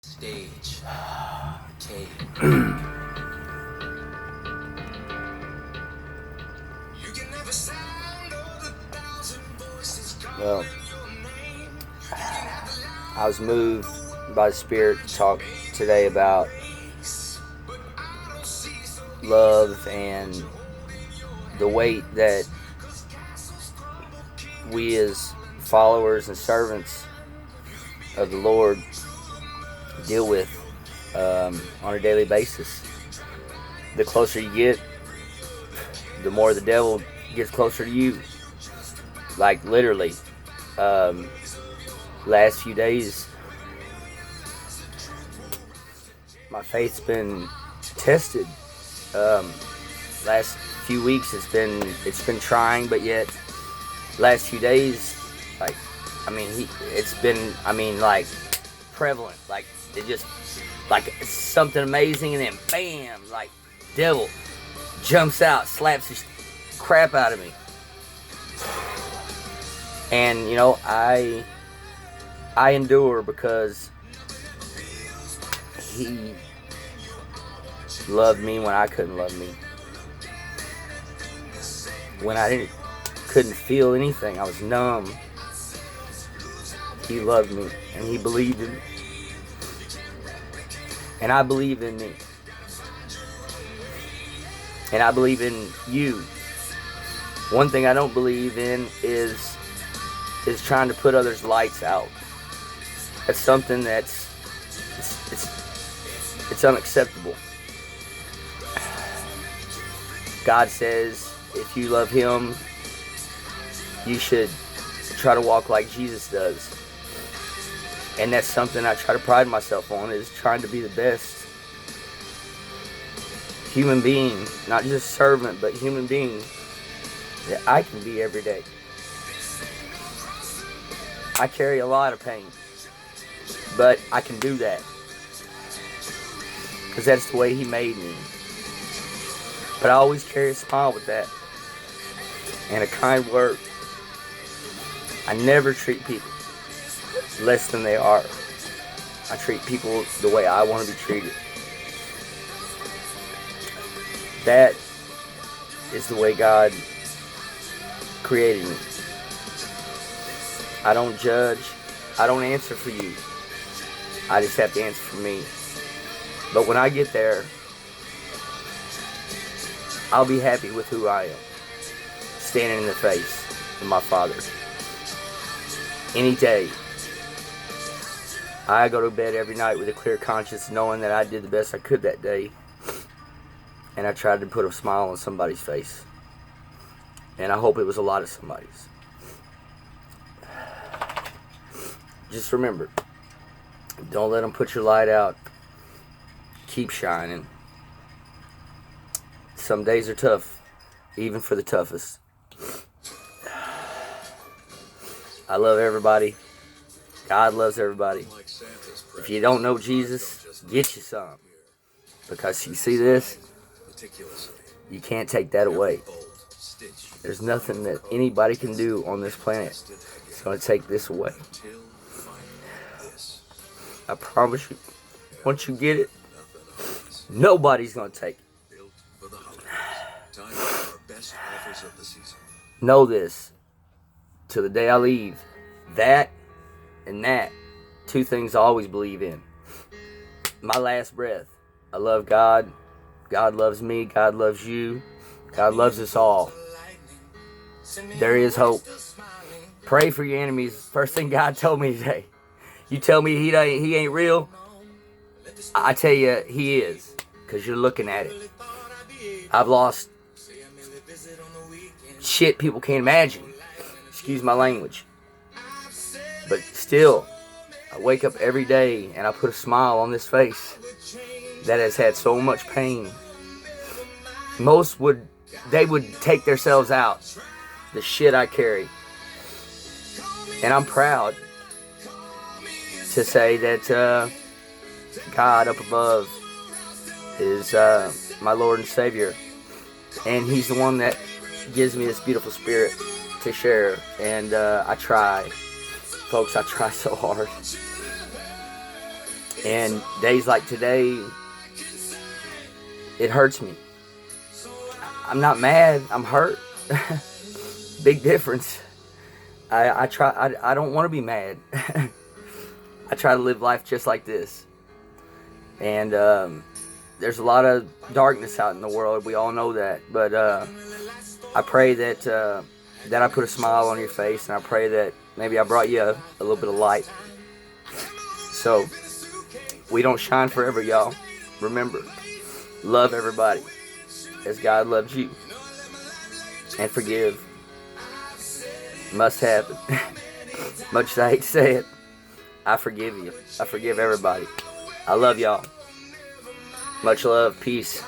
Stage. Okay. Well, I was moved by the Spirit to talk today about love and the weight that we as followers and servants of the Lord deal with on a daily basis. The closer you get, the more the devil gets closer to you. Like literally, last few days, my faith's been tested. Last few weeks, it's been trying, but yet last few days, it's been like prevalent. Like it just like something amazing, and then bam, like devil jumps out, slaps the crap out of me. And I endure because he loved me when I couldn't love me. When I couldn't feel anything, I was numb. He loved me and he believed in me. And I believe in me. And I believe in you. One thing I don't believe in is trying to put others' lights out. That's something that's it's unacceptable. God says if you love him, you should try to walk like Jesus does. And that's something I try to pride myself on, is trying to be the best human being, not just servant, but human being that I can be every day. I carry a lot of pain, but I can do that because that's the way he made me. But I always carry a smile with that and a kind word. I never treat people less than they are. I treat people the way I want to be treated. That is the way God created me. I don't judge. I don't answer for you. I just have to answer for me. But when I get there, I'll be happy with who I am, standing in the face of my Father. Any day. I go to bed every night with a clear conscience, knowing that I did the best I could that day. And I tried to put a smile on somebody's face. And I hope it was a lot of somebody's. Just remember, don't let them put your light out. Keep shining. Some days are tough, even for the toughest. I love everybody. God loves everybody. If you don't know Jesus, get you some. Because you see this, you can't take that away. There's nothing that anybody can do on this planet that's going to take this away. I promise you, once you get it, nobody's going to take it. Know this, till the day I leave, that and that, two things I always believe in. My last breath, I love God, God loves me, God loves you, God loves us all. There is hope. Pray for your enemies. First thing God told me today. You tell me he ain't real, I tell you he is, because you're looking at it. I've lost shit people can't imagine. Excuse my language. But still, I wake up every day and I put a smile on this face that has had so much pain. Most would take themselves out. The shit I carry. And I'm proud to say that God up above is my Lord and Savior. And he's the one that gives me this beautiful spirit to share. And I try. Folks, I try so hard. And days like today, it hurts me. I'm not mad, I'm hurt. Big difference. I don't want to be mad. I try to live life just like this. And there's a lot of darkness out in the world. We all know that. But I pray that I put a smile on your face, and I pray that maybe I brought you a little bit of light. So we don't shine forever, y'all. Remember, love everybody as God loves you, and forgive. Must happen. Much as I hate to say it, I forgive you. I forgive everybody. I love y'all. Much love. Peace.